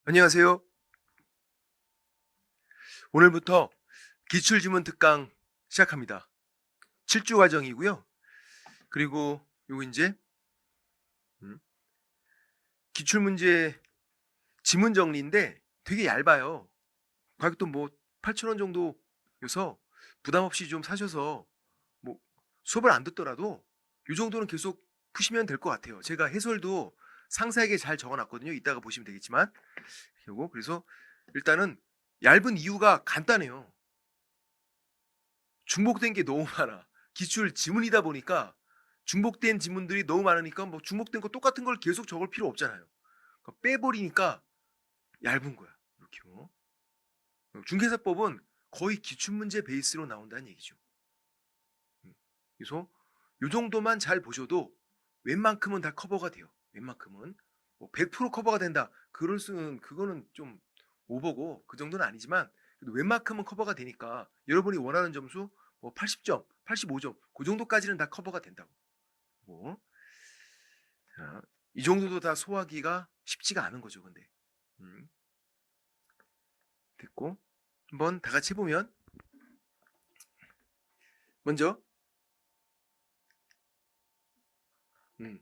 안녕하세요. 오늘부터 기출지문 특강 시작합니다. 7주 과정이고요. 그리고 요거 이제 기출문제 지문 정리인데 되게 얇아요. 가격도 뭐 8,000원 정도여서 부담 없이 좀 사셔서 뭐 수업을 안 듣더라도 이 정도는 계속 푸시면 될 것 같아요. 제가 해설도 상세하게 잘 적어놨거든요. 이따가 보시면 되겠지만 요거 그래서 일단은 얇은 이유가 간단해요. 중복된 게 너무 많아. 기출 지문이다 보니까 중복된 지문들이 너무 많으니까 뭐 중복된 거 똑같은 걸 계속 적을 필요 없잖아요. 그러니까 빼버리니까 얇은 거야. 이렇게. 중개사법은 거의 기출문제 베이스로 나온다는 얘기죠. 그래서 이 정도만 잘 보셔도 웬만큼은 다 커버가 돼요. 웬만큼은 뭐 100% 커버가 된다. 그럴 수는 그거는 좀 오버고 그 정도는 아니지만 그래도 웬만큼은 커버가 되니까 여러분이 원하는 점수 뭐 80점, 85점 그 정도까지는 다 커버가 된다고. 뭐 자, 이 정도도 다 소화하기가 쉽지가 않은 거죠. 근데 음, 됐고 한번 다 같이 해보면 먼저 음,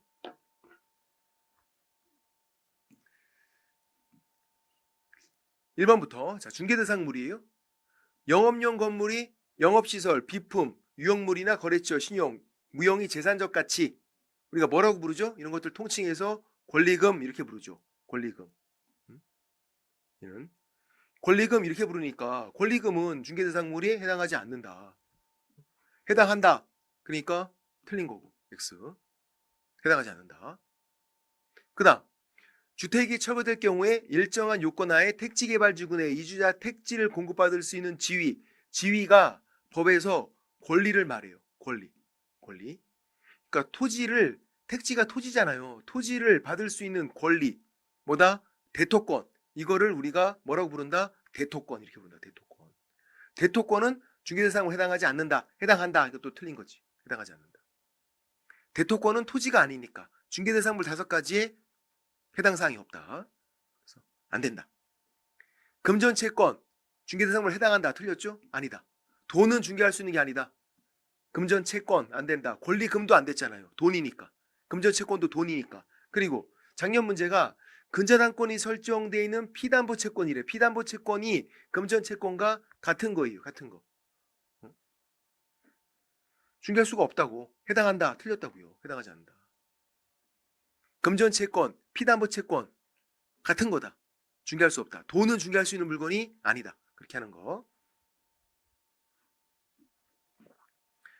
1번부터 자 중개대상물이에요. 영업용 건물이 영업시설, 비품, 유형물이나 거래처, 신용, 무형의 재산적 가치 우리가 뭐라고 부르죠? 이런 것들 통칭해서 권리금 이렇게 부르죠. 권리금. 이는 권리금 이렇게 부르니까 권리금은 중개대상물이 해당하지 않는다. 해당한다. 그러니까 틀린 거고. X. 해당하지 않는다. 그 다음 주택이 처분될 경우에 일정한 요건하에 택지개발지구내 이주자 택지를 공급받을 수 있는 지위. 지위가 법에서 권리를 말해요. 권리. 권리. 그러니까 토지를 택지가 토지잖아요. 토지를 받을 수 있는 권리. 뭐다? 대토권. 이거를 우리가 뭐라고 부른다? 대토권 이렇게 부른다. 대토권. 대토권은 중개대상으로 해당하지 않는다. 해당한다. 이것도 틀린 거지. 해당하지 않는다. 대토권은 토지가 아니니까 중개대상물 5가지에 해당 사항이 없다. 그래서 안 된다. 금전채권 중개대상물 해당한다. 틀렸죠? 아니다. 돈은 중개할 수 있는 게 아니다. 금전채권 안 된다. 권리금도 안 됐잖아요. 돈이니까. 금전채권도 돈이니까. 그리고 작년 문제가 근저당권이 설정되어 있는 피담보채권이래. 피담보채권이 금전채권과 같은 거예요. 같은 거. 중개할 수가 없다고. 해당한다. 틀렸다고요. 해당하지 않는다. 금전채권, 피담보채권 같은 거다. 중개할 수 없다. 돈은 중개할 수 있는 물건이 아니다. 그렇게 하는 거.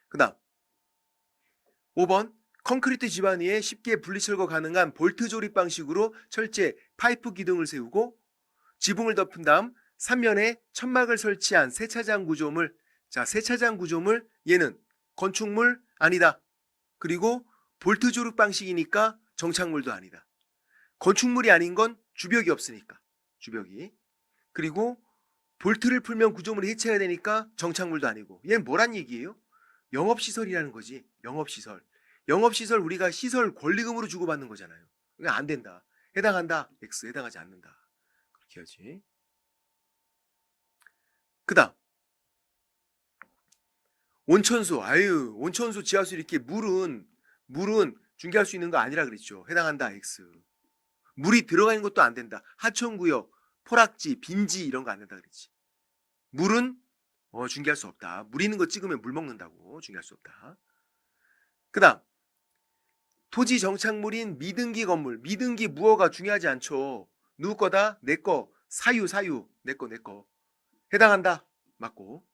그 다음 5번 콘크리트 집안 위에 쉽게 분리철거 가능한 볼트 조립 방식으로 철제, 파이프 기둥을 세우고 지붕을 덮은 다음 3면에 천막을 설치한 세차장 구조물. 자, 세차장 구조물 얘는 건축물 아니다. 그리고 볼트 조립 방식이니까 정착물도 아니다. 건축물이 아닌 건 주벽이 없으니까. 주벽이. 그리고 볼트를 풀면 구조물이 해체가 되니까 정착물도 아니고. 얘는 뭐란 얘기예요? 영업시설이라는 거지. 영업시설. 영업시설 우리가 시설 권리금으로 주고받는 거잖아요. 그러니까 안 된다. 해당한다. X. 해당하지 않는다. 그렇게 하지. 그 다음 온천수. 아유 온천수 지하수 이렇게 물은 중개할 수 있는 거 아니라 그랬죠. 해당한다. X. 물이 들어가 있는 것도 안 된다. 하천구역, 포락지, 빈지 이런 거 안 된다 그랬지. 물은 중개할 수 없다. 물 있는 거 찍으면 물 먹는다고. 중개할 수 없다. 그 다음 토지 정착물인 미등기 건물. 미등기 무허가 중요하지 않죠. 누구 거다? 내 거. 사유 사유. 내 거 내 거. 해당한다. 맞고.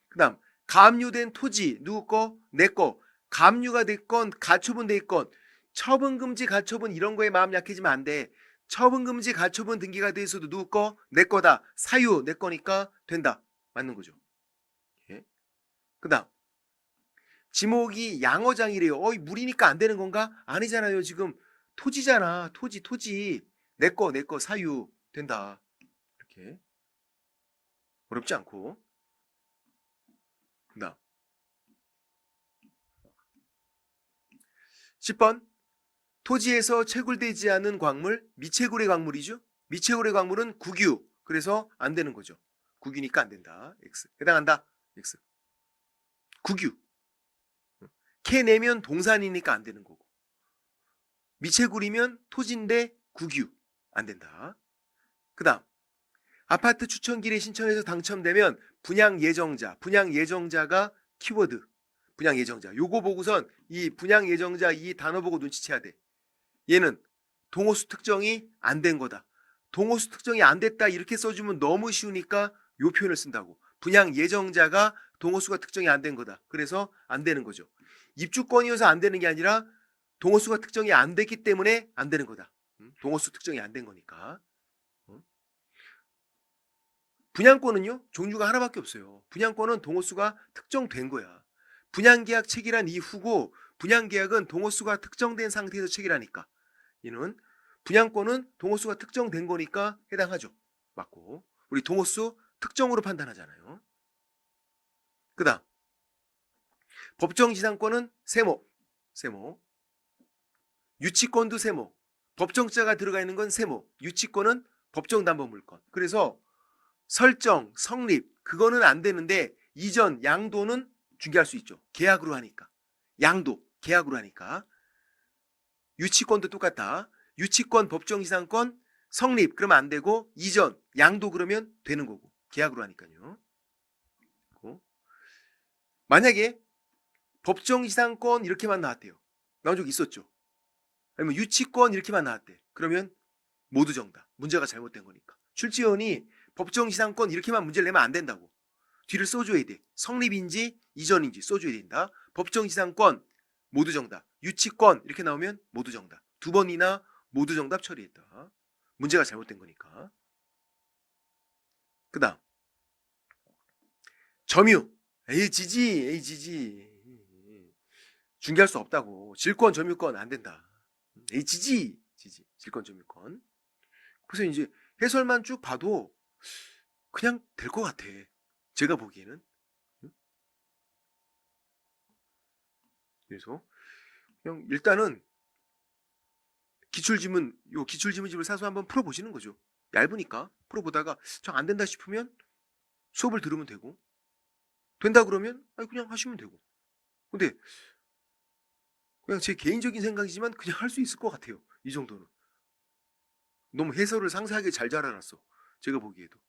그 다음 가압류된 토지. 누구 거? 내 거. 가압류가 됐건 가처분 됐건 처분금지 가처분 이런 거에 마음 약해지면 안 돼. 처분금지 가처분 등기가 돼 있어도 누구 거? 내 거다. 사유 내 거니까 된다. 맞는 거죠. 예. 그 다음 지목이 양어장이래요. 물이니까 안 되는 건가? 아니잖아요. 지금 토지잖아. 토지. 내 거 사유 된다. 이렇게 어렵지 않고. 그 다음 10번 토지에서 채굴되지 않은 광물, 미채굴의 광물이죠. 미채굴의 광물은 국유. 그래서 안 되는 거죠. 국유니까 안 된다. X. 해당한다. X. 국유. 캐내면 동산이니까 안 되는 거고. 미채굴이면 토지인데 국유. 안 된다. 그 다음. 아파트 추천기를 신청해서 당첨되면 분양 예정자. 분양 예정자가 키워드. 분양 예정자. 요거 보고선 이 분양 예정자 이 단어 보고 눈치채야 돼. 얘는 동호수 특정이 안 된 거다. 동호수 특정이 안 됐다 이렇게 써주면 너무 쉬우니까 요 표현을 쓴다고. 분양 예정자가 동호수가 특정이 안 된 거다. 그래서 안 되는 거죠. 입주권이어서 안 되는 게 아니라 동호수가 특정이 안 됐기 때문에 안 되는 거다. 동호수 특정이 안 된 거니까. 분양권은요, 종류가 하나밖에 없어요. 분양권은 동호수가 특정된 거야. 분양계약 체결한 이후고 분양계약은 동호수가 특정된 상태에서 체결하니까 이는 분양권은 동호수가 특정된 거니까 해당하죠. 맞고 우리 동호수 특정으로 판단하잖아요. 그 다음 법정지상권은 세모. 유치권도 세모. 법정자가 들어가 있는 건 세모. 유치권은 법정담보물권. 그래서 설정, 성립 그거는 안 되는데 이전, 양도는 중개할 수 있죠. 계약으로 하니까. 양도, 계약으로 하니까. 유치권도 똑같다. 유치권, 법정지상권, 성립 그러면 안 되고 이전, 양도 그러면 되는 거고. 계약으로 하니까요. 만약에 법정지상권 이렇게만 나왔대요. 나온 적 있었죠. 아니면 유치권 이렇게만 나왔대. 그러면 모두 정답. 문제가 잘못된 거니까. 출제원이 법정지상권 이렇게만 문제를 내면 안 된다고. 뒤를 써줘야 돼. 성립인지 이전인지 써줘야 된다. 법정지상권 모두 정답. 유치권 이렇게 나오면 모두 정답. 두 번이나 모두 정답 처리했다. 문제가 잘못된 거니까. 그 다음 점유. 에이 지지. 중개할 수 없다고. 질권 점유권 안 된다. 에이 지지. 질권 점유권. 그래서 이제 해설만 쭉 봐도 그냥 될 것 같아. 제가 보기에는. 그래서 그냥 일단은 기출지문집을 사서 한번 풀어보시는 거죠. 얇으니까 풀어보다가 정 안 된다 싶으면 수업을 들으면 되고 된다 그러면 그냥 하시면 되고. 근데 그냥 제 개인적인 생각이지만 그냥 할 수 있을 것 같아요. 이 정도는. 너무 해설을 상세하게 잘 알아놨어. 제가 보기에도.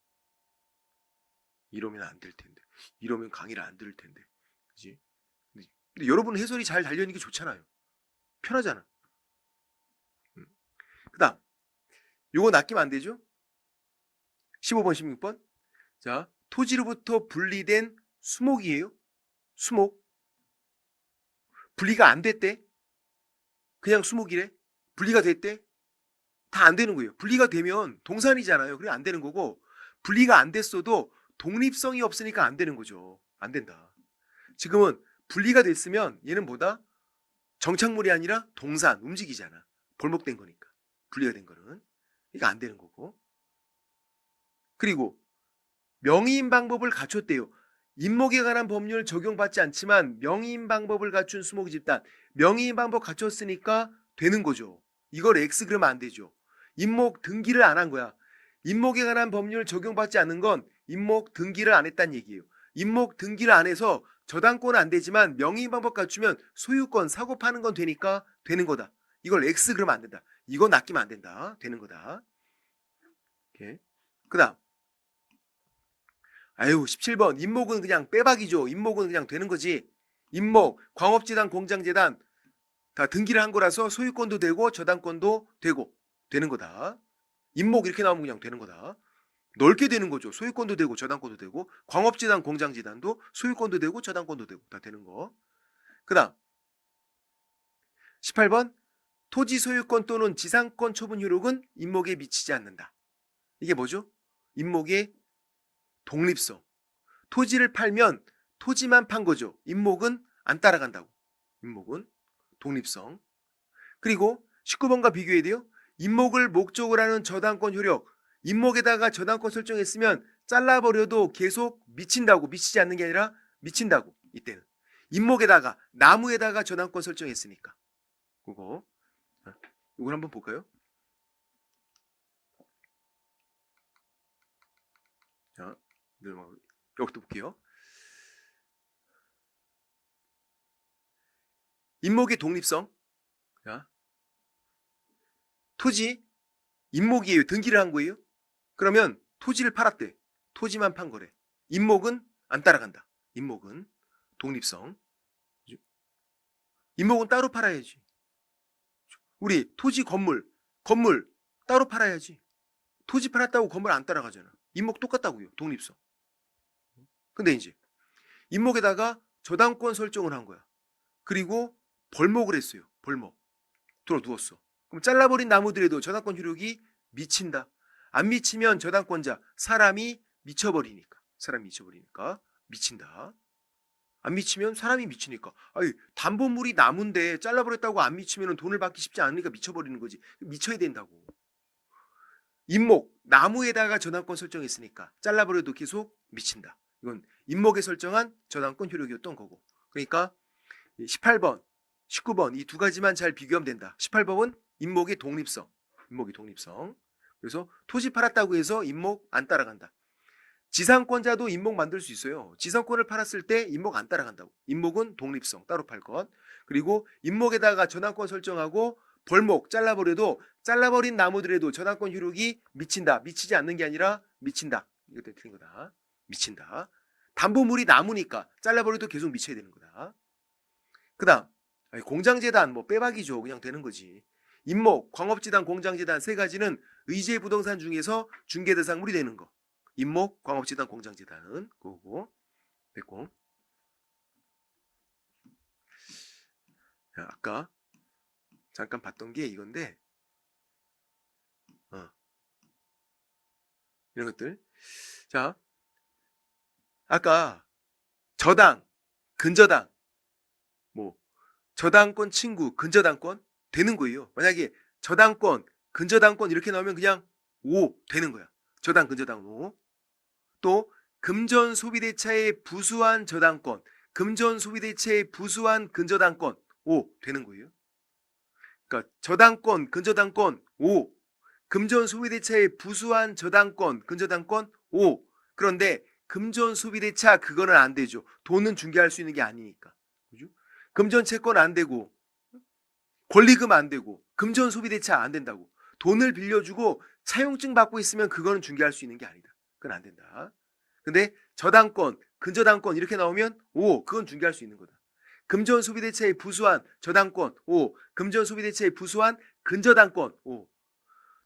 이러면 안 될 텐데. 이러면 강의를 안 들을 텐데. 그지? 근데 여러분 해설이 잘 달려있는 게 좋잖아요. 편하잖아. 그 다음. 요거 낚이면 안 되죠? 15번, 16번. 자, 토지로부터 분리된 수목이에요. 수목. 분리가 안 됐대. 그냥 수목이래. 분리가 됐대. 다 안 되는 거예요. 분리가 되면 동산이잖아요. 그래 안 되는 거고 분리가 안 됐어도 독립성이 없으니까 안 되는 거죠. 안 된다. 지금은 분리가 됐으면 얘는 뭐다? 정착물이 아니라 동산, 움직이잖아. 벌목된 거니까. 분리가 된 거는. 그러니까 안 되는 거고. 그리고 명의인 방법을 갖췄대요. 임목에 관한 법률 적용받지 않지만 명의인 방법을 갖춘 수목 집단. 명의인 방법 갖췄으니까 되는 거죠. 이걸 X 그러면 안 되죠. 임목 등기를 안 한 거야. 임목에 관한 법률 적용받지 않는 건 임목 등기를 안 했다는 얘기예요. 임목 등기를 안 해서 저당권은 안 되지만 명의인 방법 갖추면 소유권, 사고 파는 건 되니까 되는 거다. 이걸 X 그러면 안 된다. 이건 낚이면 안 된다. 되는 거다. 그 다음 17번 임목은 그냥 빼박이죠. 임목은 그냥 되는 거지. 임목, 광업재단, 공장재단 다 등기를 한 거라서 소유권도 되고 저당권도 되고 되는 거다. 임목 이렇게 나오면 그냥 되는 거다. 넓게 되는 거죠. 소유권도 되고 저당권도 되고 광업재단, 공장재단도 소유권도 되고 저당권도 되고 다 되는 거. 그 다음 18번 토지 소유권 또는 지상권 처분 효력은 임목에 미치지 않는다. 이게 뭐죠? 임목의 독립성. 토지를 팔면 토지만 판 거죠. 임목은 안 따라간다고. 임목은 독립성. 그리고 19번과 비교해야 돼요. 임목을 목적으로 하는 저당권 효력. 임목에다가 저당권 설정했으면 잘라버려도 계속 미친다고. 미치지 않는 게 아니라 미친다고. 이때는. 임목에다가 나무에다가 저당권 설정했으니까. 그거. 이걸 한번 볼까요? 자, 여기도 볼게요. 임목의 독립성. 자, 토지 임목이에요. 등기를 한 거예요. 그러면 토지를 팔았대. 토지만 판 거래. 임목은 안 따라간다. 임목은 독립성. 임목은 따로 팔아야지. 우리 토지 건물 따로 팔아야지. 토지 팔았다고 건물 안 따라가잖아. 임목 똑같다고요. 독립성. 근데 이제 임목에다가 저당권 설정을 한 거야. 그리고 벌목을 했어요. 벌목. 들어 누웠어. 그럼 잘라버린 나무들에도 저당권 효력이 미친다. 안 미치면 저당권자 사람이 미쳐버리니까. 사람이 미쳐버리니까 미친다. 안 미치면 사람이 미치니까. 아니, 담보물이 나무인데 잘라버렸다고 안 미치면 돈을 받기 쉽지 않으니까 미쳐버리는 거지. 미쳐야 된다고. 임목, 나무에다가 저당권 설정했으니까 잘라버려도 계속 미친다. 이건 임목에 설정한 저당권 효력이었던 거고. 그러니까 18번, 19번 이 두 가지만 잘 비교하면 된다. 18번은 임목의 독립성. 임목의 독립성. 그래서 토지 팔았다고 해서 임목 안 따라간다. 지상권자도 임목 만들 수 있어요. 지상권을 팔았을 때 임목 안 따라간다고. 임목은 독립성 따로 팔 것. 그리고 임목에다가 저당권 설정하고 벌목 잘라버려도 잘라버린 나무들에도 저당권 효력이 미친다. 미치지 않는 게 아니라 미친다. 이것도 틀린 거다. 미친다. 담보물이 나무니까 잘라버려도 계속 미쳐야 되는 거다. 그 다음 공장재단 뭐 빼박이죠. 그냥 되는 거지. 임목, 광업재단, 공장재단 세 가지는 의제 부동산 중에서 중개대상물이 되는 거. 임목, 광업재단, 공장재단은 그거고. 됐고. 자, 아까 잠깐 봤던 게 이건데 이런 것들. 자, 아까 저당, 근저당, 뭐 저당권 친구, 근저당권 되는 거예요. 만약에 저당권, 근저당권 이렇게 나오면 그냥 5 되는 거야. 저당, 근저당 5. 또 금전 소비대차의 부수한 저당권, 금전 소비대차의 부수한 근저당권 5 되는 거예요. 그러니까 저당권, 근저당권 5, 금전 소비대차의 부수한 저당권, 근저당권 5. 그런데 금전 소비대차 그거는 안 되죠. 돈은 중개할 수 있는 게 아니니까. 그죠? 금전 채권 안 되고 권리금 안 되고 금전 소비대차 안 된다고. 돈을 빌려주고 차용증 받고 있으면 그거는 중개할 수 있는 게 아니다. 그건 안 된다. 근데 저당권, 근저당권 이렇게 나오면 오, 그건 중개할 수 있는 거다. 금전 소비대차의 부수한 저당권 오, 금전 소비대차의 부수한 근저당권 오.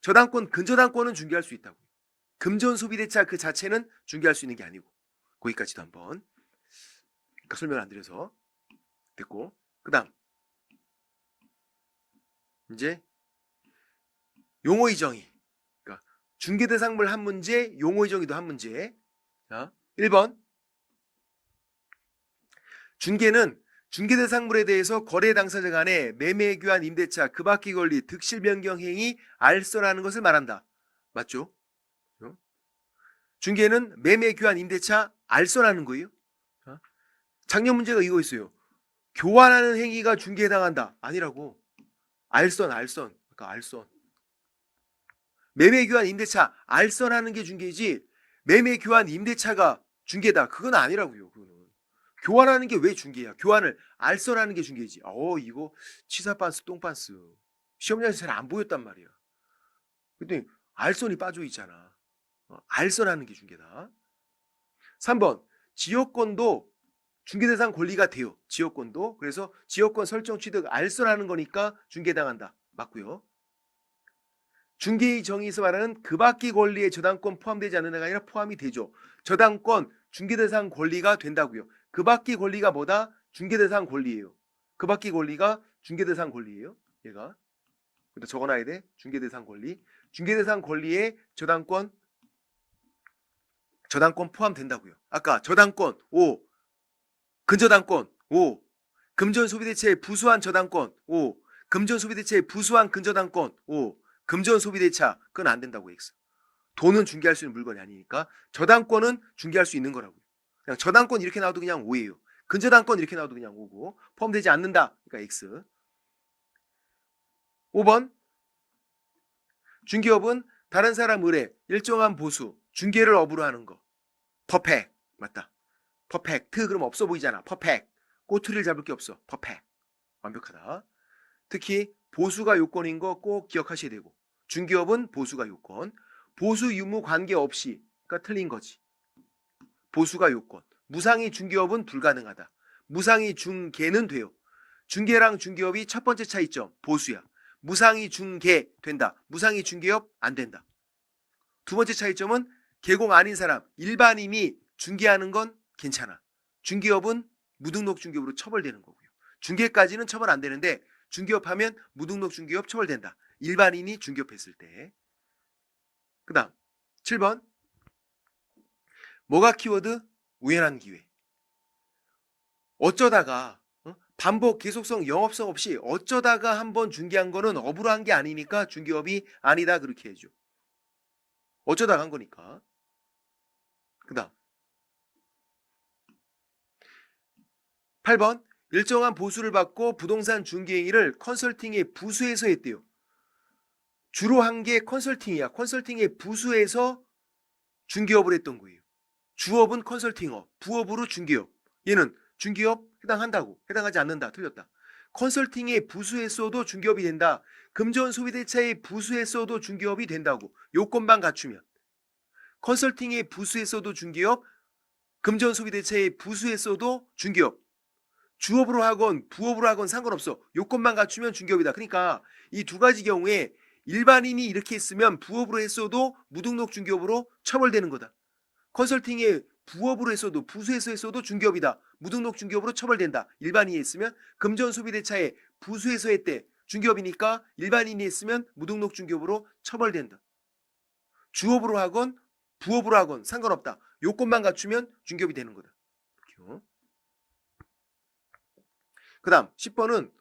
저당권, 근저당권은 중개할 수 있다고. 금전 소비대차 그 자체는 중개할 수 있는 게 아니고. 거기까지도 한번 그러니까 설명 안 드려서 됐고. 그다음 이제 용어의 정의. 그러니까 중개대상물 한 문제, 용어의 정의도 한 문제. 자, 1번. 중개는 중개대상물에 대해서 거래 당사자 간의 매매 교환 임대차 그 바퀴 권리 득실 변경 행위 알선하는 것을 말한다. 맞죠? 중개는 매매 교환 임대차 알선하는 거예요. 작년 문제가 이거 있어요. 교환하는 행위가 중개에 해당한다. 아니라고. 알선. 그러니까 알선. 매매 교환 임대차 알선하는 게 중개지 매매 교환 임대차가 중개다. 그건 아니라고요. 그거는. 교환하는 게 왜 중개야? 교환을 알선하는 게 중개지. 이거 치사반스 똥반스. 시험장에서 잘 안 보였단 말이야. 근데 알선이 빠져 있잖아. 알선하는 게 중개다. 3번. 지역권도 중개대상 권리가 돼요. 지역권도. 그래서 지역권 설정 취득 알선하는 거니까 중개당한다. 맞고요. 중개의 정의에서 말하는 그 밖의 권리에 저당권 포함되지 않는 애가 아니라 포함이 되죠. 저당권 중개대상 권리가 된다고요. 그 밖의 권리가 뭐다? 중개대상 권리예요. 그 밖의 권리가 중개대상 권리예요. 얘가. 일단 적어놔야 돼. 중개대상 권리. 중개대상 권리에 저당권 포함된다고요. 아까 저당권 5, 근저당권 5, 금전 소비대체의 부수한 저당권 5, 금전 소비대체의 부수한 근저당권 5, 금전 소비대차 그건 안 된다고 X. 돈은 중개할 수 있는 물건이 아니니까 저당권은 중개할 수 있는 거라고요. 그냥 저당권 이렇게 나와도 그냥 5예요. 근저당권 이렇게 나와도 그냥 5고 포함되지 않는다. 그러니까 X. 5번 중개업은 다른 사람 의뢰, 일정한 보수, 중개를 업으로 하는 거. 퍼펙트. 맞다. 퍼펙트 그럼 없어 보이잖아. 퍼펙트. 꼬투리를 잡을 게 없어. 퍼펙트. 완벽하다. 특히 보수가 요건인 거 꼭 기억하셔야 되고, 중개업은 보수가 요건, 보수 유무 관계없이, 그러니까 틀린 거지. 보수가 요건. 무상이 중개업은 불가능하다. 무상이 중개는 돼요. 중개랑 중개업이 첫 번째 차이점 보수야. 무상이 중개 된다. 무상이 중개업 안 된다. 두 번째 차이점은 개공 아닌 사람, 일반인이 중개하는 건 괜찮아. 중개업은 무등록 중개업으로 처벌되는 거고요. 중개까지는 처벌 안 되는데 중개업하면 무등록 중개업 처벌된다. 일반인이 중개업했을 때. 그 다음 7번 뭐가 키워드? 우연한 기회. 어쩌다가 반복 계속성 영업성 없이 어쩌다가 한번 중개한 거는 업으로 한 게 아니니까 중개업이 아니다 그렇게 해줘. 어쩌다가 한 거니까. 그 다음 8번 일정한 보수를 받고 부동산 중개 행위를 컨설팅의 부수에서 했대요. 주로 한 게 컨설팅이야. 컨설팅의 부수에서 중개업을 했던 거예요. 주업은 컨설팅업, 부업으로 중개업. 얘는 중개업 해당한다고, 해당하지 않는다, 틀렸다. 컨설팅의 부수했어도 중개업이 된다. 금전 소비대차의 부수했어도 중개업이 된다고. 요건만 갖추면. 컨설팅의 부수했어도 중개업, 금전 소비대차의 부수했어도 중개업. 주업으로 하건 부업으로 하건 상관없어. 요건만 갖추면 중개업이다. 그러니까 이 두 가지 경우에 일반인이 이렇게 했으면 부업으로 했어도 무등록 중개업으로 처벌되는 거다. 컨설팅에 부업으로 했어도 부수해서 했어도 중개업이다. 무등록 중개업으로 처벌된다. 일반인이 했으면 금전소비대차에 부수해서 했대. 중개업이니까 일반인이 했으면 무등록 중개업으로 처벌된다. 주업으로 하건 부업으로 하건 상관없다. 요건만 갖추면 중개업이 되는 거다. 그 다음 10번은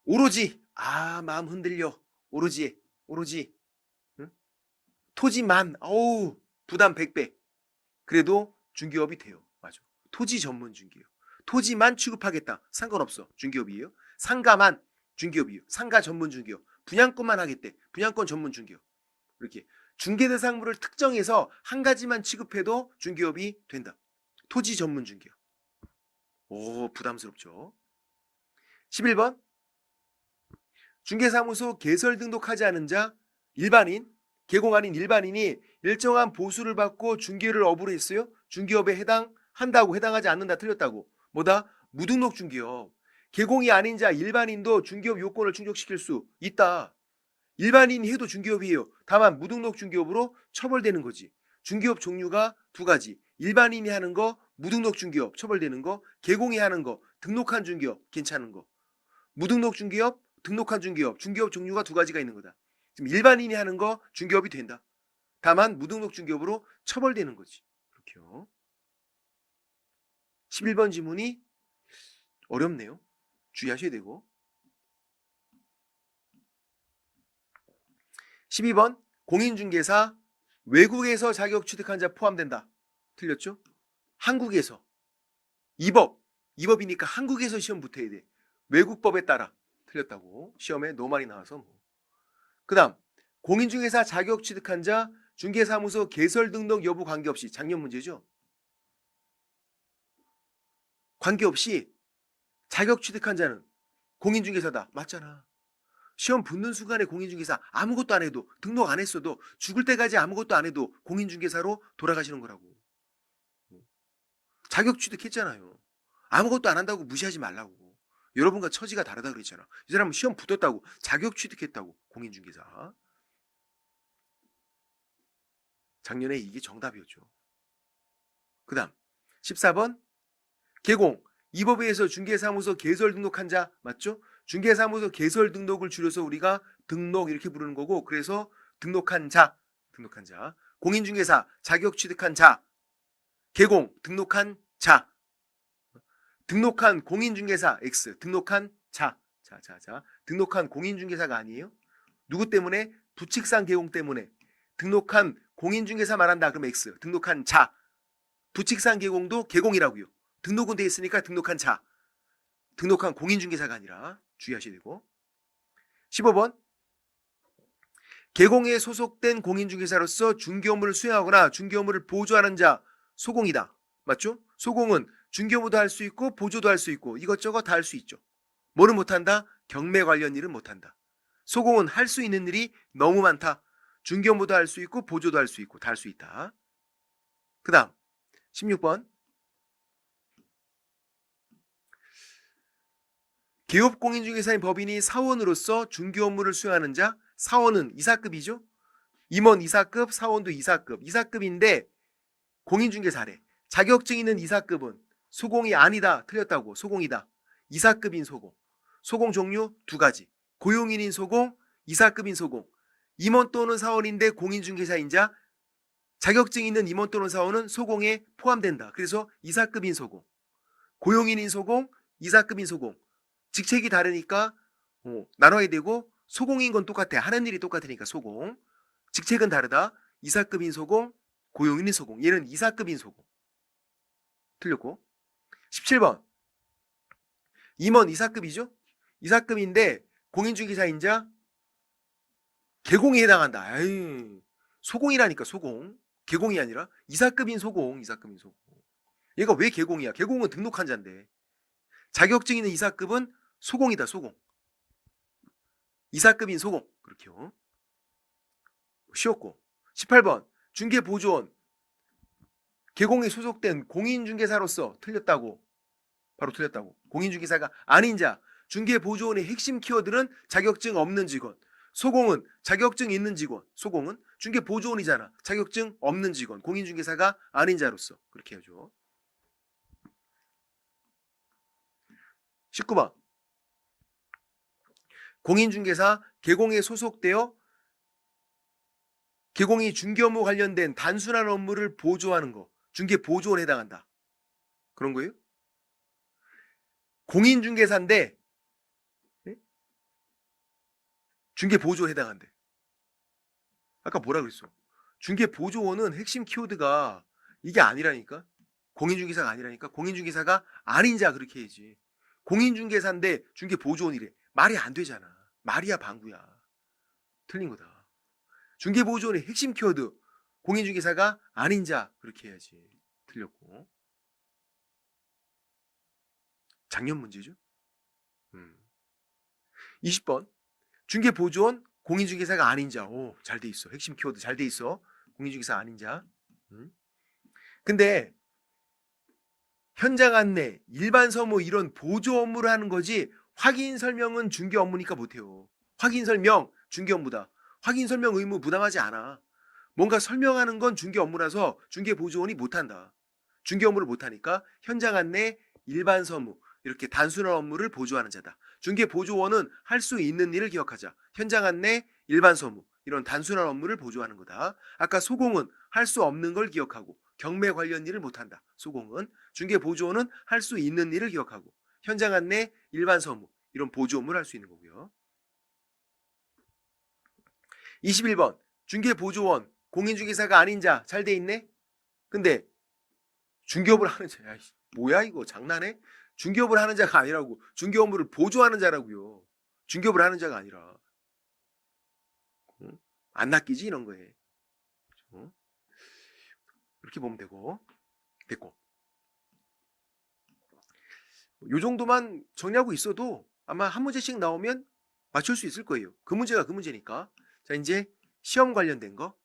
오로지 마음 흔들려. 오로지 응? 토지만 부담 100배. 그래도 중개업이 돼요. 맞아. 토지 전문 중개업. 토지만 취급하겠다. 상관없어. 중개업이에요. 상가만 중개업이에요. 상가 전문 중개업. 분양권만 하겠대. 분양권 전문 중개업. 이렇게 중개대상물을 특정해서 한 가지만 취급해도 중개업이 된다. 토지 전문 중개업. 부담스럽죠. 11번 중개사무소 개설 등록하지 않은 자 일반인 개공 아닌 일반인이 일정한 보수를 받고 중개를 업으로 했어요. 중개업에 해당한다고 해당하지 않는다 틀렸다고. 뭐다? 무등록 중개업. 개공이 아닌 자 일반인도 중개업 요건을 충족시킬 수 있다. 일반인이 해도 중개업이에요. 다만 무등록 중개업으로 처벌되는 거지. 중개업 종류가 두 가지. 일반인이 하는 거 무등록 중개업 처벌되는 거, 개공이 하는 거 등록한 중개업 괜찮은 거. 무등록 중개업, 등록한 중개업, 중개업 종류가 두 가지가 있는 거다. 지금 일반인이 하는 거 중개업이 된다. 다만 무등록 중개업으로 처벌되는 거지. 그렇게요. 11번 지문이 어렵네요. 주의하셔야 되고. 12번 공인중개사 외국에서 자격 취득한 자 포함된다. 틀렸죠? 한국에서. 이법이니까 한국에서 시험 붙어야 돼. 외국법에 따라 틀렸다고. 시험에 너무 많이 나와서. 그 다음 공인중개사 자격 취득한 자 중개사무소 개설 등록 여부 관계없이 작년 문제죠. 관계없이 자격 취득한 자는 공인중개사다. 맞잖아. 시험 붙는 순간에 공인중개사 아무것도 안 해도 등록 안 했어도 죽을 때까지 아무것도 안 해도 공인중개사로 돌아가시는 거라고. 자격 취득했잖아요. 아무것도 안 한다고 무시하지 말라고. 여러분과 처지가 다르다 그랬잖아. 이 사람은 시험 붙었다고 자격 취득했다고 공인중개사. 작년에 이게 정답이었죠. 그 다음 14번 개공 이 법에 의해서 중개사무소 개설 등록한 자 맞죠? 중개사무소 개설 등록을 줄여서 우리가 등록 이렇게 부르는 거고 그래서 등록한 자 공인중개사 자격 취득한 자 개공 등록한 자 등록한 공인중개사 X 등록한 자 등록한 공인중개사가 아니에요. 누구 때문에? 부칙상 개공 때문에 등록한 공인중개사 말한다 그럼 X 등록한 자 부칙상 개공도 개공이라고요. 등록은 돼 있으니까 등록한 자 등록한 공인중개사가 아니라 주의하셔야 되고 15번 계공에 소속된 공인중개사로서 중개 업무를 수행하거나 중개 업무를 보조하는 자 소공이다. 맞죠? 소공은 중개 업무도 할 수 있고 보조도 할 수 있고 이것저것 다 할 수 있죠. 뭐는 못한다? 경매 관련 일은 못한다. 소공은 할 수 있는 일이 너무 많다. 중개 업무도 할 수 있고 보조도 할 수 있고 다 할 수 있다. 그 다음 16번 기업공인중개사인 법인이 사원으로서 중개 업무를 수행하는 자 사원은 이사급이죠. 임원 이사급, 사원도 이사급. 이사급인데 공인중개사래. 자격증 있는 이사급은 소공이 아니다. 틀렸다고. 소공이다. 이사급인 소공. 소공 종류 두 가지. 고용인인 소공, 이사급인 소공. 임원 또는 사원인데 공인중개사인 자 자격증 있는 임원 또는 사원은 소공에 포함된다. 그래서 이사급인 소공. 고용인인 소공, 이사급인 소공. 직책이 다르니까 나눠야 되고 소공인 건 똑같아. 하는 일이 똑같으니까 소공. 직책은 다르다. 이사급인 소공, 고용인인 소공. 얘는 이사급인 소공. 틀렸고. 17번. 임원 이사급이죠. 이사급인데 공인중개사인자 계공에 해당한다. 에이, 소공이라니까 소공. 계공이 아니라 이사급인 소공. 이사급인 소공. 얘가 왜 계공이야? 계공은 등록한 자인데. 자격증 있는 이사급은 소공이다. 소공. 이사급인 소공. 그렇게요. 쉬웠고. 18번. 중개보조원. 계공에 소속된 공인중개사로서 틀렸다고. 바로 틀렸다고. 공인중개사가 아닌 자. 중개보조원의 핵심 키워드는 자격증 없는 직원. 소공은 자격증 있는 직원. 소공은 중개보조원이잖아. 자격증 없는 직원. 공인중개사가 아닌 자로서. 그렇게 해야죠. 19번. 공인중개사 계공에 소속되어 계공이 중개 업무 관련된 단순한 업무를 보조하는 거. 중개보조원에 해당한다. 그런 거예요? 공인중개사인데 중개보조에 해당한대. 아까 뭐라 그랬어? 중개보조원은 핵심 키워드가 이게 아니라니까. 공인중개사가 아니라니까. 공인중개사가 아닌 자 그렇게 해야지. 공인중개사인데 중개보조원이래. 말이 안 되잖아. 말이야 방구야. 틀린 거다. 중개보조원의 핵심 키워드 공인중개사가 아닌 자 그렇게 해야지. 틀렸고. 작년 문제죠. 20번. 중개보조원 공인중개사가 아닌 자. 오, 잘 돼 있어. 핵심 키워드 잘 돼 있어. 공인중개사 아닌 자. 근데 현장 안내, 일반 서무 이런 보조 업무를 하는 거지 확인 설명은 중개 업무니까 못해요. 확인 설명 중개 업무다. 확인 설명 의무 부담하지 않아. 뭔가 설명하는 건 중개 업무라서 중개보조원이 못한다. 중개 업무를 못하니까 현장 안내, 일반 서무 이렇게 단순한 업무를 보조하는 자다. 중개보조원은 할 수 있는 일을 기억하자. 현장 안내, 일반 서무 이런 단순한 업무를 보조하는 거다. 아까 소공은 할 수 없는 걸 기억하고 경매 관련 일을 못한다. 소공은. 중개보조원은 할 수 있는 일을 기억하고 현장 안내, 일반 서무 이런 보조 업무를 할 수 있는 거고요. 21번. 중개보조원 공인중개사가 아닌 자 잘 돼 있네. 근데 중개업을 하는 자야. 뭐야 이거 장난해? 중개업을 하는 자가 아니라고. 중개 업무를 보조하는 자라고요. 중개업을 하는 자가 아니라. 안 낚이지 이런 거에. 이렇게 보면 되고. 됐고. 요 정도만 정리하고 있어도 아마 한 문제씩 나오면 맞출 수 있을 거예요. 그 문제가 그 문제니까. 자, 이제 시험 관련된 거.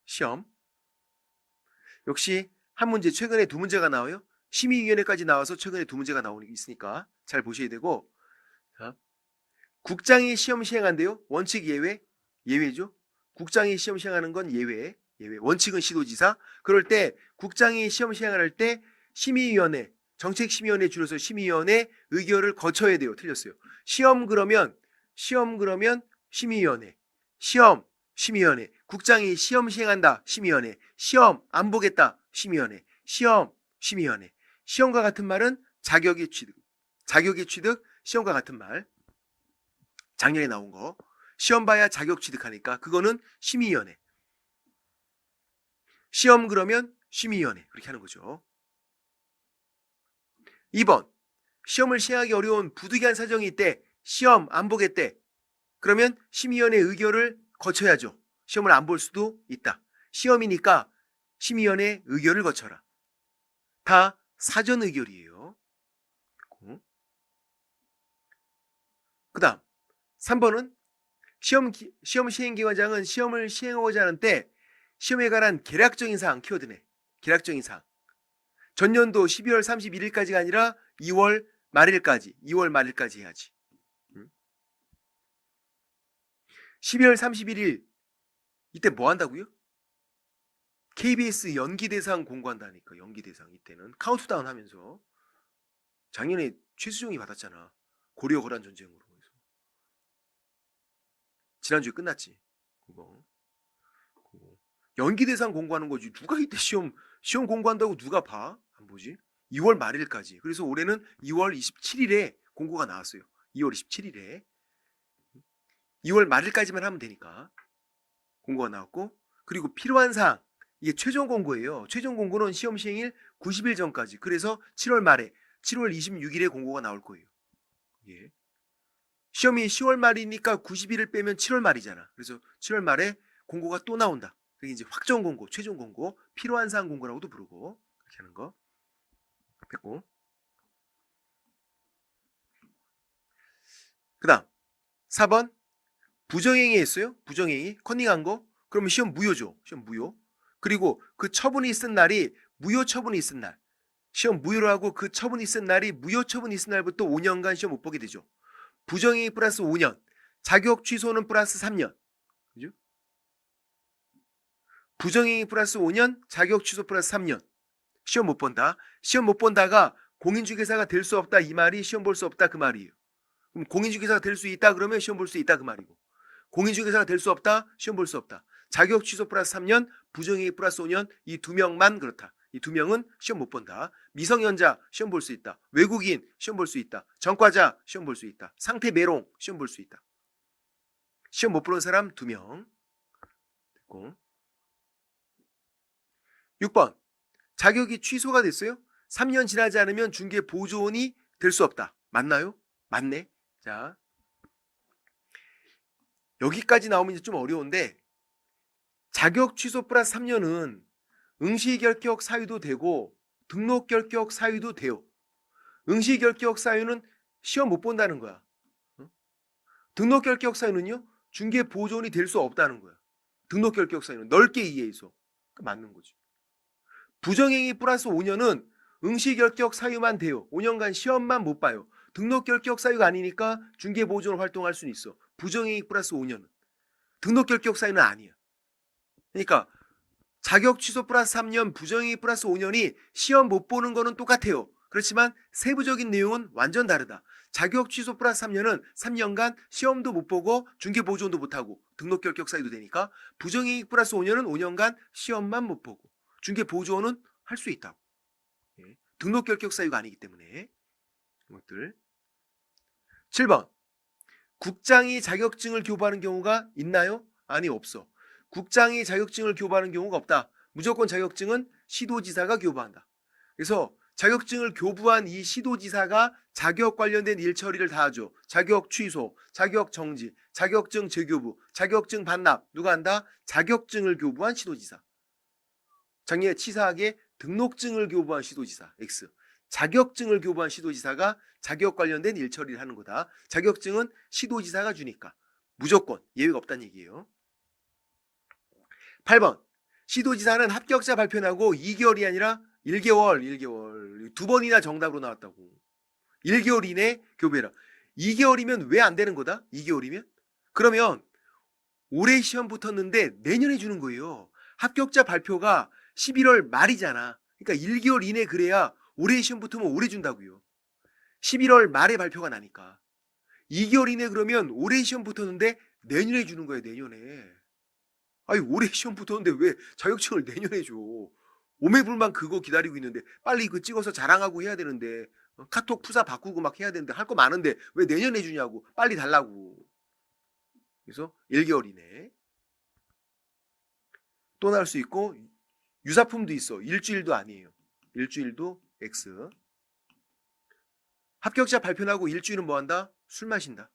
시험. 역시 한 문제 최근에 두 문제가 나와요. 심의위원회까지 나와서 최근에 두 문제가 나오고 있으니까 잘 보셔야 되고. 자, 국장이 시험 시행한대요. 원칙 예외. 예외죠. 국장이 시험 시행하는 건 예외. 예외. 원칙은 시도지사. 그럴 때 국장이 시험 시행을 할 때 심의위원회, 정책심의위원회 줄여서 심의위원회 의결을 거쳐야 돼요. 틀렸어요. 시험 그러면 심의위원회. 시험 심의위원회. 국장이 시험 시행한다. 심의위원회. 시험 안 보겠다. 심의위원회. 시험 심의위원회. 시험과 같은 말은 자격의 취득. 자격의 취득, 시험과 같은 말. 작년에 나온 거. 시험 봐야 자격 취득하니까 그거는 심의위원회. 시험 그러면 심의위원회. 그렇게 하는 거죠. 2번. 시험을 시행하기 어려운 부득이한 사정이 있대. 시험 안 보겠대. 그러면 심의위원회 의결을 거쳐야죠. 시험을 안 볼 수도 있다. 시험이니까 심의위원회 의결을 거쳐라. 다 사전 의결이에요. 그 다음 3번은 시험 시행기관장은 시험을 시행하고자 하는 때 시험에 관한 계략적인 사항 키워드네. 계략적인 사항. 전년도 12월 31일까지가 아니라 2월 말일까지 해야지. 12월 31일 이때 뭐 한다고요? KBS 연기대상 공고한다니까. 연기대상 이때는 카운트다운 하면서 작년에 최수종이 받았잖아. 고려 거란 전쟁으로. 지난주에 끝났지. 그거. 연기대상 공고하는 거지. 누가 이때 시험 공고한다고 누가 봐? 안 보지? 2월 말일까지. 그래서 올해는 2월 27일에 공고가 나왔어요. 2월 27일에. 2월 말일까지만 하면 되니까 공고가 나왔고, 그리고 필요한 사항, 이게 최종 공고예요. 최종 공고는 시험 시행일 90일 전까지. 그래서 7월 말에 7월 26일에 공고가 나올 거예요. 예. 시험이 10월 말이니까 90일을 빼면 7월 말이잖아. 그래서 7월 말에 공고가 또 나온다. 그게 이제 확정 공고, 최종 공고, 필요한 사항 공고라고도 부르고 그렇게 하는 거. 됐고. 그다음 4번 부정행위 했어요. 부정행위 컨닝한 거. 그러면 시험 무효죠. 시험 무효. 그리고 그 처분이 있은 날이 무효 처분이 있은 날. 시험 무효로 하고 그 처분이 있은 날이 무효 처분이 있은 날부터 5년간 시험 못 보게 되죠. 부정행위 플러스 5년, 자격 취소는 플러스 3년. 그죠? 부정행위 플러스 5년, 자격 취소 플러스 3년. 시험 못 본다. 시험 못 본다가 공인중개사가 될 수 없다 이 말이 시험 볼 수 없다 그 말이에요. 그럼 공인중개사가 될 수 있다 그러면 시험 볼 수 있다 그 말이고, 공인중개사가 될 수 없다 시험 볼 수 없다. 자격 취소 플러스 3년, 부정행위 플러스 5년, 이 두 명만 그렇다. 이 두 명은 시험 못 본다. 미성년자 시험 볼 수 있다. 외국인 시험 볼 수 있다. 전과자 시험 볼 수 있다. 상태 메롱 시험 볼 수 있다. 시험 못 보는 사람 2명. 됐고. 6번 자격이 취소가 됐어요. 3년 지나지 않으면 중개 보조원이 될 수 없다. 맞나요? 맞네. 자, 여기까지 나오면 이제 좀 어려운데, 자격 취소 플러스 3년은 응시결격 사유도 되고 등록결격 사유도 돼요. 응시결격 사유는 시험 못 본다는 거야. 등록결격 사유는요, 중개 보조원이 될 수 없다는 거야. 등록결격 사유는 넓게 이해해서 맞는 거지. 부정행위 플러스 5년은 응시결격 사유만 돼요. 5년간 시험만 못 봐요. 등록결격 사유가 아니니까 중개보조원 활동할 수는 있어. 부정행위 플러스 5년은. 등록결격 사유는 아니야. 그러니까 자격 취소 플러스 3년, 부정행위 플러스 5년이 시험 못 보는 거는 똑같아요. 그렇지만 세부적인 내용은 완전 다르다. 자격 취소 플러스 3년은 3년간 시험도 못 보고 중개보조원도 못하고 등록결격 사유도 되니까, 부정행위 플러스 5년은 5년간 시험만 못 보고 중개보조원은 할 수 있다고. 예. 등록결격 사유가 아니기 때문에. 이것들. 7번 국장이 자격증을 교부하는 경우가 있나요? 아니, 없어. 국장이 자격증을 교부하는 경우가 없다. 무조건 자격증은 시도지사가 교부한다. 그래서 자격증을 교부한 이 시도지사가 자격 관련된 일 처리를 다 하죠. 자격 취소, 자격 정지, 자격증 재교부, 자격증 반납. 누가 한다? 자격증을 교부한 시도지사. 작년에 치사하게 등록증을 교부한 시도지사 X, 자격증을 교부한 시도지사가 자격 관련된 일 처리를 하는 거다. 자격증은 시도지사가 주니까 무조건 예외가 없다는 얘기예요. 8번 시도지사는 합격자 발표 나고 2개월이 아니라 1개월 두 번이나 정답으로 나왔다고. 1개월 이내 교부해라. 2개월이면 왜 안 되는 거다? 2개월이면? 그러면 올해 시험 붙었는데 내년에 주는 거예요. 합격자 발표가 11월 말이잖아. 그러니까 1개월 이내 그래야 올해 시험 붙으면 올해 준다고요. 11월 말에 발표가 나니까. 2개월 이내 그러면 올해 시험 붙었는데 내년에 주는 거예요. 내년에. 아니, 올해 시험 붙었는데 왜 자격증을 내년에 줘. 오매불만 그거 기다리고 있는데 빨리 그 찍어서 자랑하고 해야 되는데, 카톡 푸사 바꾸고 막 해야 되는데 할 거 많은데 왜 내년에 주냐고. 빨리 달라고. 그래서 1개월 이내. 또 나올 수 있고 유사품도 있어. 일주일도 아니에요. 일주일도 X. 합격자 발표 나고 일주일은 뭐 한다? 술 마신다.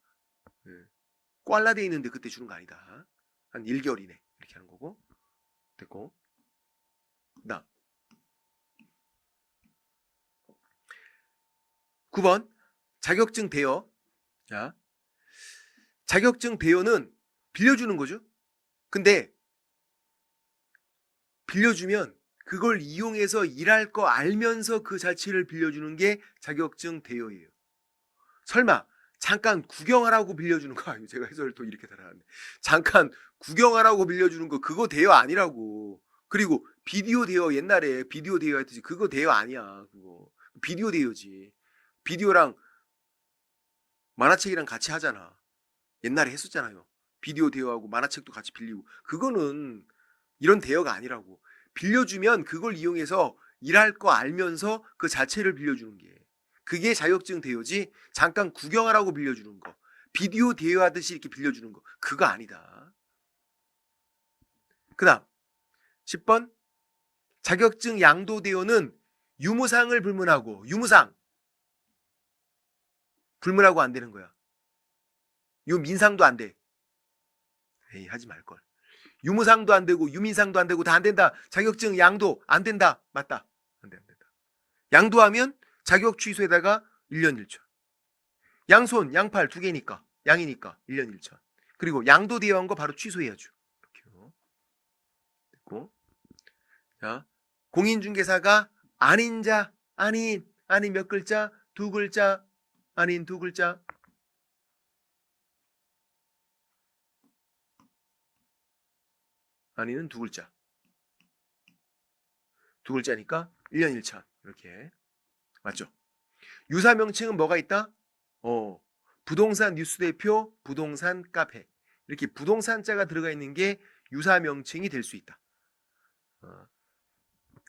꽈라돼 있는데 그때 주는 거 아니다. 한 1개월 이내 이렇게 하는 거고. 됐고. 그다음 9번 자격증 대여. 자, 자격증 대여는 빌려주는 거죠. 근데 빌려주면 그걸 이용해서 일할 거 알면서 그 자체를 빌려주는 게 자격증 대여예요. 설마 잠깐 구경하라고 빌려주는 거 아니에요? 제가 해설을 또 이렇게 달아놨네. 잠깐 구경하라고 빌려주는 거 그거 대여 아니라고. 그리고 비디오 대여, 옛날에 비디오 대여 했듯이 그거 대여 아니야. 그거 비디오 대여지. 비디오랑 만화책이랑 같이 하잖아. 옛날에 했었잖아요. 비디오 대여하고 만화책도 같이 빌리고. 그거는 이런 대여가 아니라고. 빌려주면 그걸 이용해서 일할 거 알면서 그 자체를 빌려주는 게. 그게 자격증 대여지. 잠깐 구경하라고 빌려주는 거. 비디오 대여하듯이 이렇게 빌려주는 거. 그거 아니다. 그 다음 10번 자격증 양도 대여는 유무상을 불문하고. 유무상 불문하고 안 되는 거야. 유민상도 안 돼. 에이, 하지 말걸. 유무상도 안 되고 유민상도 안 되고 다 안 된다. 자격증 양도 안 된다. 맞다. 안 된다. 양도하면 자격 취소에다가 1년 1천. 양손, 양팔 두 개니까 양이니까 1년 1천. 그리고 양도 대여한 거 바로 취소해야죠. 이렇게요. 됐고. 자, 공인중개사가 아닌 자, 아닌 몇 글자? 두 글자. 아닌 두 글자. 아니는 두 글자. 두 글자니까 1년 1천. 이렇게. 맞죠? 유사 명칭은 뭐가 있다? 부동산 뉴스대표, 부동산 카페. 이렇게 부동산자가 들어가 있는 게 유사 명칭이 될 수 있다.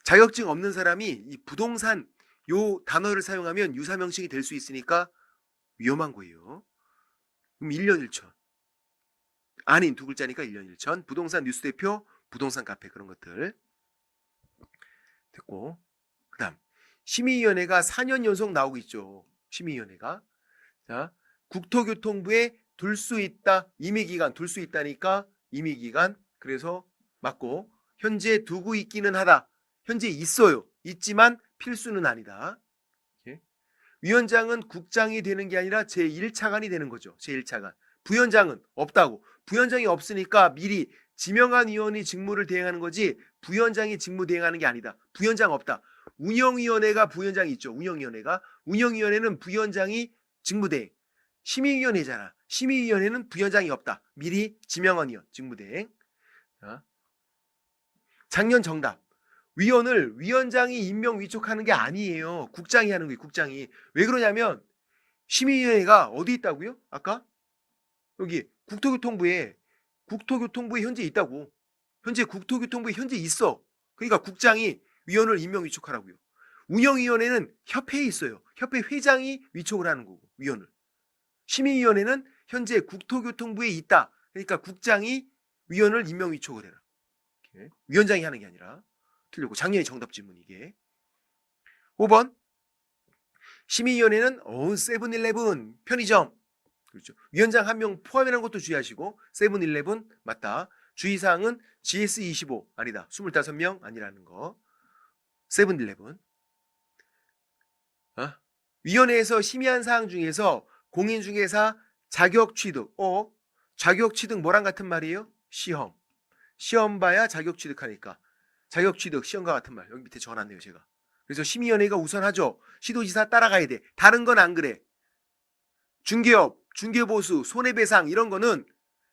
자격증 없는 사람이 이 부동산 요 단어를 사용하면 유사 명칭이 될 수 있으니까 위험한 거예요. 그럼 1년 1천. 아닌 두 글자니까 1년 1천. 부동산 뉴스대표, 부동산 카페 그런 것들. 됐고. 그다음 심의위원회가 4년 연속 나오고 있죠. 심의위원회가. 자, 국토교통부에 둘 수 있다. 임의기간 둘 수 있다니까 임의기간. 그래서 맞고. 현재 두고 있기는 하다. 현재 있어요. 있지만 필수는 아니다. 위원장은 국장이 되는 게 아니라 제1차관이 되는 거죠. 제1차관. 부위원장은 없다고. 부위원장이 없으니까 미리 지명한 위원이 직무를 대행하는 거지 부위원장이 직무 대행하는 게 아니다. 부위원장 없다. 운영위원회가 부위원장이 있죠. 운영위원회가. 운영위원회는 부위원장이 직무 대행. 심의위원회잖아. 심의위원회는 부위원장이 없다. 미리 지명한 위원 직무 대행. 자. 작년 정답. 위원을 위원장이 임명 위촉하는 게 아니에요. 국장이 하는 거예요. 국장이. 왜 그러냐면 심의위원회가 어디 있다고요? 아까 여기 국토교통부에 현재 있다고. 현재 국토교통부에 현재 있어. 그러니까 국장이 위원을 임명 위촉하라고요. 운영위원회는 협회에 있어요. 협회 회장이 위촉을 하는 거고 위원을. 심의위원회는 현재 국토교통부에 있다. 그러니까 국장이 위원을 임명 위촉을 해라. 이렇게. 위원장이 하는 게 아니라. 틀렸고 작년에 정답 질문 이게. 5번 심의위원회는 세븐일레븐 편의점. 그렇죠. 위원장 한 명 포함이라는 것도 주의하시고 세븐일레븐 맞다. 주의사항은 GS25 아니다. 25명 아니라는 거. 세븐일레븐. 위원회에서 심의한 사항 중에서 공인중개사 자격 취득. 자격 취득 뭐랑 같은 말이에요? 시험. 시험 봐야 자격 취득하니까. 자격 취득 시험과 같은 말. 여기 밑에 적어놨네요 제가. 그래서 심의위원회가 우선하죠. 시도지사 따라가야 돼. 다른 건 안 그래. 중개업, 중개보수, 손해배상 이런 거는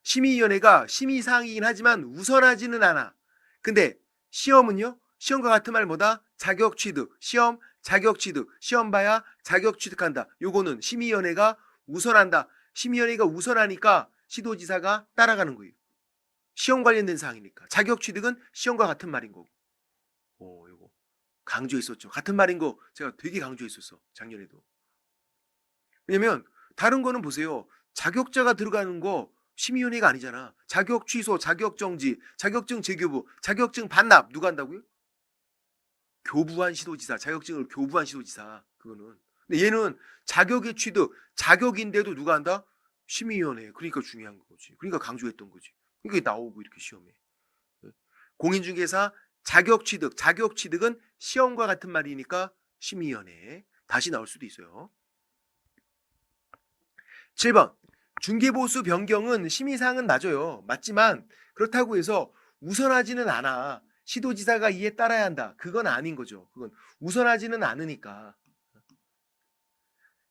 심의위원회가 심의사항이긴 하지만 우선하지는 않아. 근데 시험은요? 시험과 같은 말 뭐다? 자격 취득. 시험, 자격 취득. 시험 봐야 자격 취득한다. 요거는 심의위원회가 우선한다. 심의위원회가 우선하니까 시도지사가 따라가는 거예요. 시험 관련된 사항이니까. 자격 취득은 시험과 같은 말인 거고. 요거 강조했었죠. 같은 말인 거 제가 되게 강조했었어. 작년에도. 왜냐면 다른 거는 보세요. 자격자가 들어가는 거 심의위원회가 아니잖아. 자격 취소, 자격 정지, 자격증 재교부, 자격증 반납 누가 한다고요? 교부한 시도지사, 자격증을 교부한 시도지사. 그거는. 근데 얘는 자격의 취득, 자격인데도 누가 한다? 심의위원회. 그러니까 중요한 거지. 그러니까 강조했던 거지. 이게 나오고 이렇게 시험에. 공인중개사 자격취득. 자격취득은 시험과 같은 말이니까 심의위원회. 다시 나올 수도 있어요. 7번. 중개보수 변경은 심의사항은 맞아요. 맞지만 그렇다고 해서 우선하지는 않아. 시도지사가 이에 따라야 한다. 그건 아닌 거죠. 그건 우선하지는 않으니까.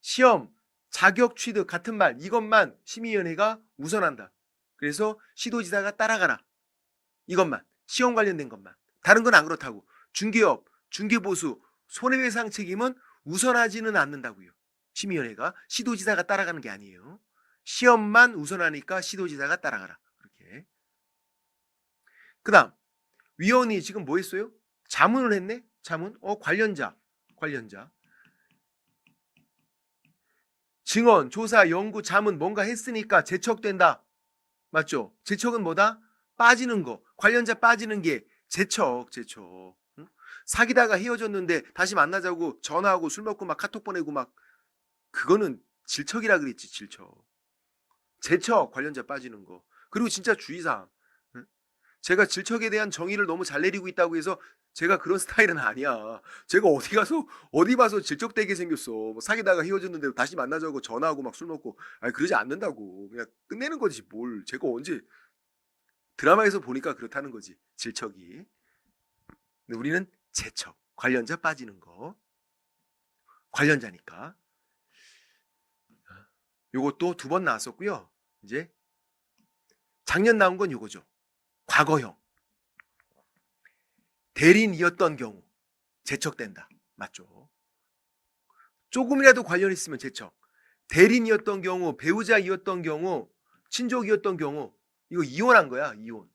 시험, 자격 취득 같은 말 이것만 심의위원회가 우선한다. 그래서 시도지사가 따라가라. 이것만. 시험 관련된 것만. 다른 건 안 그렇다고. 중개업, 중개보수, 손해배상 책임은 우선하지는 않는다고요. 심의위원회가 시도지사가 따라가는 게 아니에요. 시험만 우선하니까 시도지사가 따라가라. 그렇게. 그 다음 위원이 지금 뭐 했어요? 자문을 했네? 자문? 관련자. 증언, 조사, 연구, 자문 뭔가 했으니까 제척된다. 맞죠? 제척은 뭐다? 빠지는 거. 관련자 빠지는 게 제척. 응? 사귀다가 헤어졌는데 다시 만나자고 전화하고 술 먹고 막 카톡 보내고 막 그거는 질척이라 그랬지, 질척. 제척, 관련자 빠지는 거. 그리고 진짜 주의사항. 응? 제가 질척에 대한 정의를 너무 잘 내리고 있다고 해서 제가 그런 스타일은 아니야. 제가 어디 가서 어디 봐서 질척되게 생겼어. 뭐 사귀다가 헤어졌는데 다시 만나자고 전화하고 막 술 먹고 아니 그러지 않는다고. 그냥 끝내는 거지 뭘. 제가 언제 드라마에서 보니까 그렇다는 거지. 질척이. 근데 우리는 제척. 관련자 빠지는 거. 관련자니까. 요것도 2번 나왔었고요. 이제 작년 나온 건 요거죠. 과거형. 대리인이었던 경우 제척된다. 맞죠? 조금이라도 관련 있으면 제척. 대리인이었던 경우, 배우자이었던 경우, 친족이었던 경우 이거 이혼한 거야. 이혼.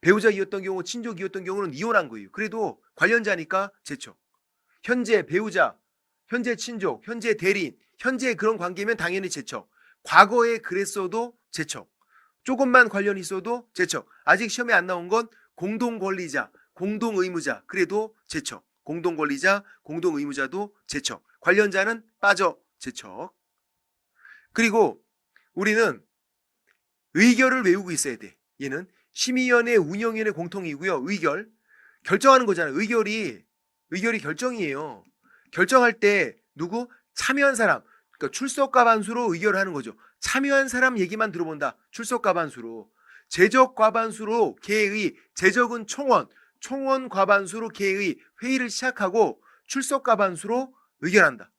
배우자이었던 경우, 친족이었던 경우는 이혼한 거예요. 그래도 관련자니까 제척. 현재 배우자, 현재 친족, 현재 대리인, 현재 그런 관계면 당연히 제척. 과거에 그랬어도 제척. 조금만 관련이 있어도 제척. 아직 시험에 안 나온 건 공동권리자, 공동의무자. 그래도 제척. 공동권리자, 공동의무자도 제척. 관련자는 빠져 제척. 그리고 우리는 의결을 외우고 있어야 돼. 얘는 심의위원회, 운영위원회 공통이고요. 의결. 결정하는 거잖아요. 의결이 결정이에요. 결정할 때 누구? 참여한 사람. 그러니까 출석 과반수로 의결하는 거죠. 참여한 사람 얘기만 들어본다. 출석 과반수로. 제적 과반수로 개의, 제적은 총원, 총원 과반수로 개의 회의를 시작하고 출석 과반수로 의결한다.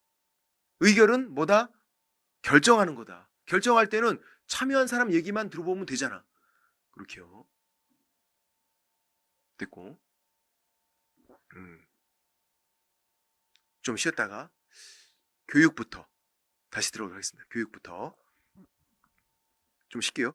의결은 뭐다? 결정하는 거다. 결정할 때는 참여한 사람 얘기만 들어보면 되잖아. 그렇게요. 됐고. 좀 쉬었다가 교육부터 다시 들어오도록 하겠습니다. 교육부터 좀 쉴게요.